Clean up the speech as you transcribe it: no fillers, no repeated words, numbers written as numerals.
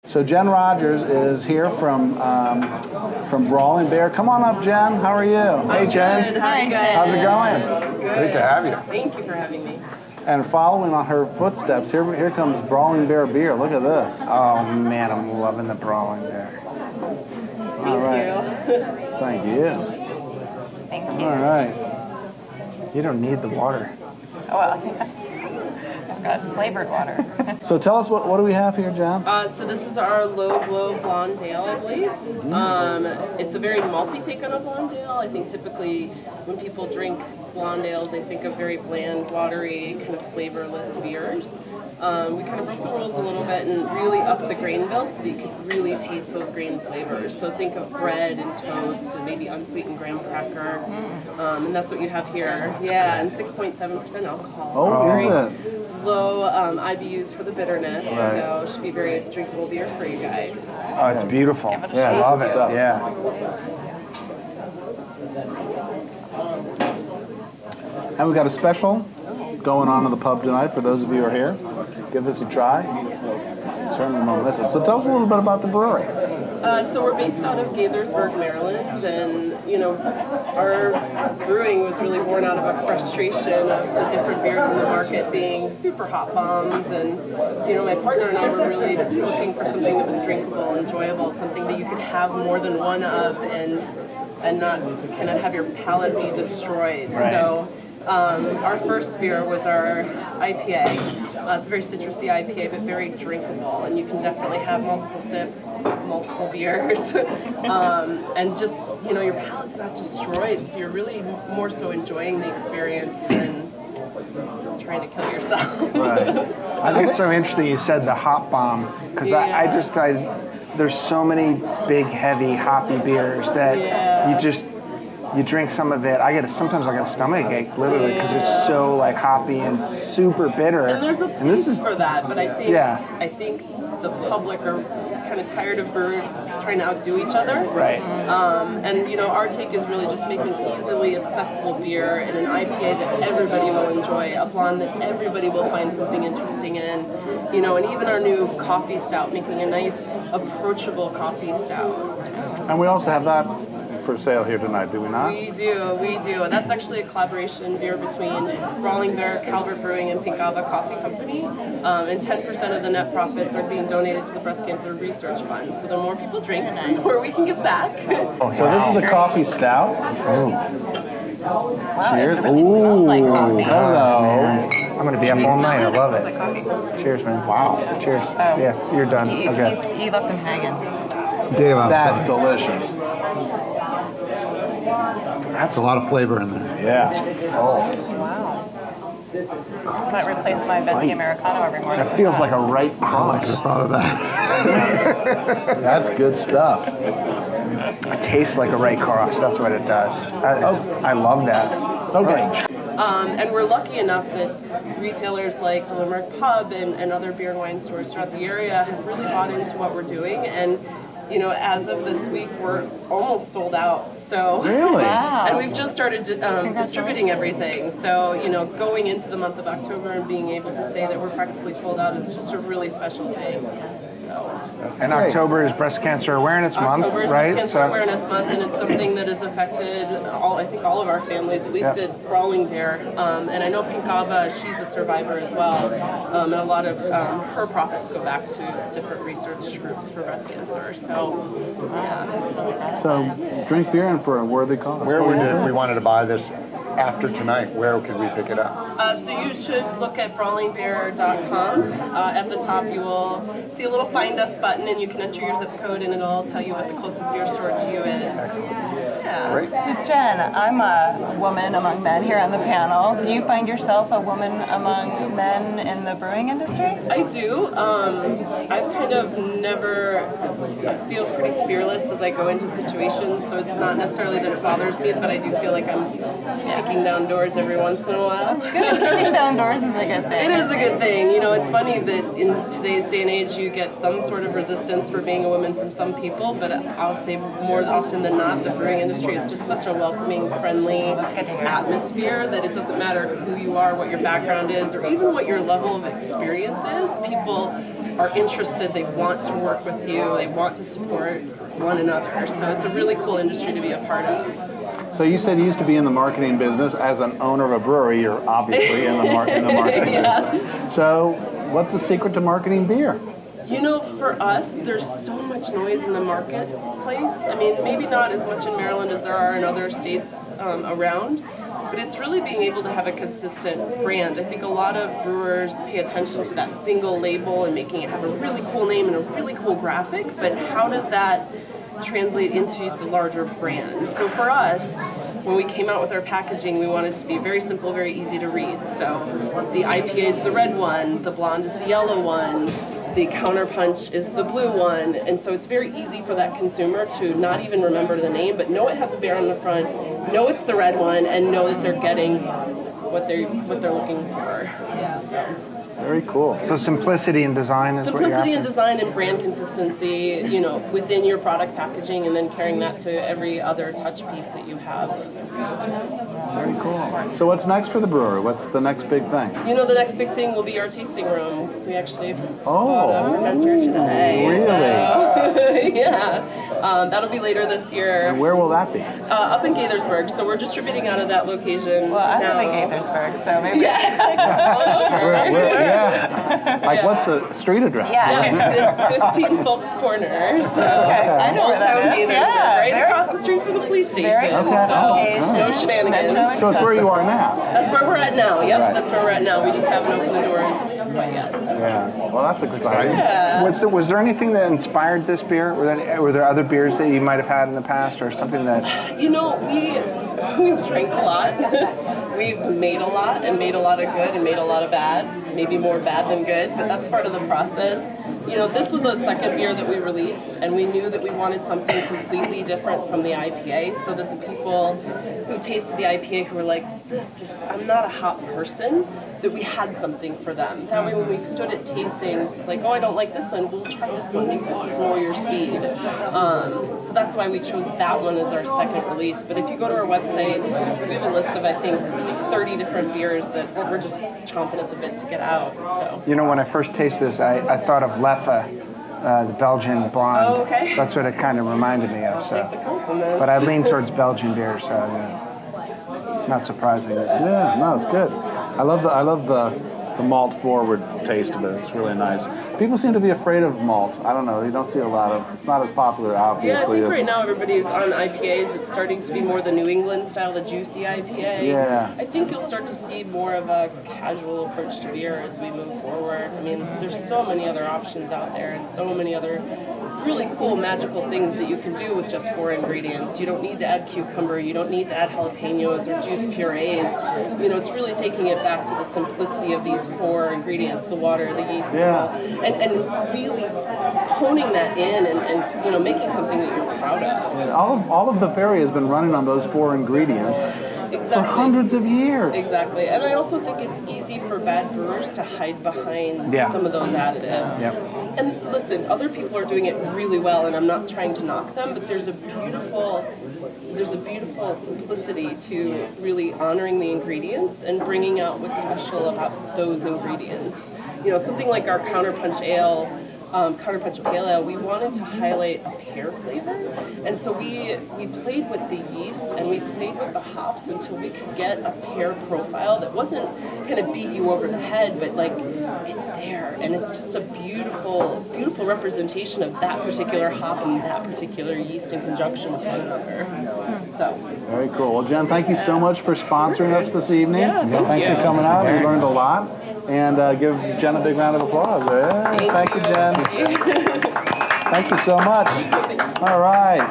So Jen Rogers is here from Brawling Bear. Come on up, Jen. How are you? Hey, Jen. Hi, How's it going? Good. Great to have you. Thank you for having me. And following on her footsteps, here comes Brawling Bear Beer. Look at this. Oh, man, I'm loving the Brawling Bear. All right. Thank you. Thank you. All right. You don't need the water. Oh, well, I've got flavored water. So tell us, what do we have here, Jen? So this is our low blow blonde ale, I believe. It's a very malty take on a blonde ale. I think typically when people drink blonde ales, they think of very bland, watery, kind of flavorless beers. We kind of broke the rules a little bit and really upped the grain bill so that you could really taste those grain flavors. So think of bread and toast and maybe unsweetened graham cracker. And that's what you have here. Yeah, and 6.7% alcohol. Oh, Very is it? low IBUs for the bitterness, Right. so it should be very drinkable beer for you guys. Oh, it's beautiful. Yeah, I love good it. stuff. Yeah. And we've got a special going on in the pub tonight for those of you who are here. Give this a try. Certainly won't miss it. So tell us a little bit about the brewery. So we're based out of Gaithersburg, Maryland, and our brewing was really born out of a frustration of the different beers in the market being super hot bombs, and my partner and I were really looking for something that was drinkable, enjoyable, something that you could have more than one of and not kind of have your palate be destroyed. Right. So our first beer was our IPA. It's a very citrusy IPA, but very drinkable, and you can definitely have multiple sips, multiple beers, and just, your palate's not destroyed, so you're really more so enjoying the experience than trying to kill yourself. Right. I think it's so interesting you said the hop bomb, because Yeah. there's so many big, heavy, hoppy beers that Yeah. you drink some of it. Sometimes I get a stomach ache, literally, because it's so like hoppy and super bitter. And there's a place for that, but I think the public are kind of tired of brewers trying to outdo each other. Right. And our take is really just making easily accessible beer in an IPA that everybody will enjoy, a blonde that everybody will find something interesting in. And even our new coffee stout, making a nice, approachable coffee stout. And we also have that for sale here tonight, do we not? We do. And that's actually a collaboration beer between Brawling Bear, Calvert Brewing, and Pinkava Coffee Company. And 10% of the net profits are being donated to the Breast Cancer Research Fund. So the more people drink, the more we can give back. So this is the coffee stout. Wow, Cheers. it really smells like coffee. Hello. I'm going to be up all night. I love it. Cheers, man. Wow. Cheers. Yeah, you're done. Okay. You left them hanging. Dave, That's delicious. That's a lot of flavor in there. Yeah. Wow. Might replace my venti Americano every morning. That feels like a right cross. I thought of that. That's good stuff. It tastes like a right cross. That's what it does. I love that. Okay. And we're lucky enough that retailers like the Limerick Pub and other beer and wine stores throughout the area have really bought into what we're doing. And, as of this week, we're almost sold out. So Really? Wow. And we've just started distributing everything. So, going into the month of October and being able to say that we're practically sold out is just a really special thing. So And October is Breast Cancer Awareness Month, October is right? Breast Cancer Awareness Month, and it's something that has affected all of our families, at least at Brawling Bear. And I know Pinkava, she's a survivor as well. And a lot of her profits go back to different research groups for breast cancer. So, yeah. So drink beer and for a worthy cause. Where would we wanted to buy this after tonight? Where could we pick it up? So you should look at brawlingbear.com. At the top you will see a little find us button, and you can enter your zip code and it'll tell you what the closest beer store to you is. Yeah. Great. So Jen, I'm a woman among men here on the panel. Do you find yourself a woman among men in the brewing industry? I do. I've kind of I feel pretty fearless as I go into situations, so it's not necessarily that it bothers me, but I do feel like I'm kicking down doors every once in a while. Kicking down doors is a good thing. It is a good thing. It's funny that in today's day and age you get some sort of resistance for being a woman from some people, but I'll say more often than not the brewing industry is just such a welcoming, friendly atmosphere that it doesn't matter who you are, what your background is, or even what your level of experience is. People are interested, they want to work with you, they want to support one another. So it's a really cool industry to be a part of. So you said you used to be in the marketing business. As an owner of a brewery, you're obviously in the marketing business. So what's the secret to marketing beer? You know, for us, there's so much noise in the marketplace. I mean, maybe not as much in Maryland as there are in other states around, but it's really being able to have a consistent brand. I think a lot of brewers pay attention to that single label and making it have a really cool name and a really cool graphic, but how does that translate into the larger brand? So for us, when we came out with our packaging, we wanted to be very simple, very easy to read. So the IPA is the red one, the blonde is the yellow one, the counterpunch is the blue one, and so it's very easy for that consumer to not even remember the name, but know it has a bear on the front, know it's the red one, and know that they're getting what they're looking for. Very cool. So simplicity in design is what you're Simplicity in after? design and brand consistency, you know, within your product packaging, and then carrying that to every other touch piece that you have. Very cool. So what's next for the brewery? What's the next big thing? You know, the next big thing will be our tasting room. We actually Oh, bought a fermenter today. really? So, yeah. That'll be later this year. And where will that be? Up in Gaithersburg. So we're distributing out of that location. Well, I now. live in Gaithersburg, so maybe. Yeah. Like, what's the street address? Yeah. It's 15 Folks Corner. So I know Old where that Town is. Gaithersburg, Yeah, right very across the street from the police station. Very cool location. No shenanigans. So it's where you are now. That's where we're at now. Yep, Right. that's where we're at now. We just haven't opened the doors quite yet. So. Yeah. Well, that's exciting. Was there anything that inspired this beer? Were there other beers that you might have had in the past, or something that? You know, we've drank a lot. We've made a lot and made a lot of good and made a lot of bad. Maybe more bad than good, but that's part of the process. You know, this was a second beer that we released, and we knew that we wanted something completely different from the IPA, so that the people who tasted the IPA who were like, I'm not a hop person, that we had something for them. That way when we stood at tastings, it's like, oh, I don't like this one, we'll try this one because this is more your speed. So that's why we chose that one as our second release. But if you go to our website, we have a list of, I think, 30 different beers that we're just chomping at the bit to get out. So. You know, when I first tasted this, I thought of Leffe, the Belgian blonde. Oh, okay. That's what it kind of reminded me of. Take the compliment. But I lean towards Belgian beer, so it's not surprising. Is it? Yeah. No, it's good. I love the malt forward taste of it. It's really nice. People seem to be afraid of malt. I don't know. You don't see a lot of. It's not as popular, Yeah, I obviously. think as, right now everybody's on IPAs. It's starting to be more the New England style, the juicy IPA. Yeah. I think you'll start to see more of a casual approach to beer as we move forward. I mean, there's so many other options out there and so many other really cool magical things that you can do with just 4 ingredients. You don't need to add cucumber, you don't need to add jalapenos or juice purees. You know, it's really taking it back to the simplicity of these 4 ingredients, the water, the yeast, the malt, and really honing that in and you know, making something that you're proud of. And all of the Ferry has been running on those 4 ingredients for hundreds of years. Exactly. And I also think it's easy for bad brewers to hide behind some of those additives. Yep. And listen, other people are doing it really well, and I'm not trying to knock them, but there's a beautiful simplicity to really honoring the ingredients and bringing out what's special about those ingredients. You know, something like our Counterpunch Ale, Counterpunch Pale Ale, we wanted to highlight a pear flavor, and so we played with the yeast and we played with the hops until we could get a pear profile that wasn't kind of beat you over the head, but like it's there, and it's just a beautiful representation of that particular hop and that particular yeast in conjunction with one another. So. Very cool. Well, Jen, thank you so much for sponsoring us this evening. Yeah, thank Thanks you. for coming out. We learned a lot. And give Jen a big round of applause. Yeah, thank you, Jen. Thank you so much. All right.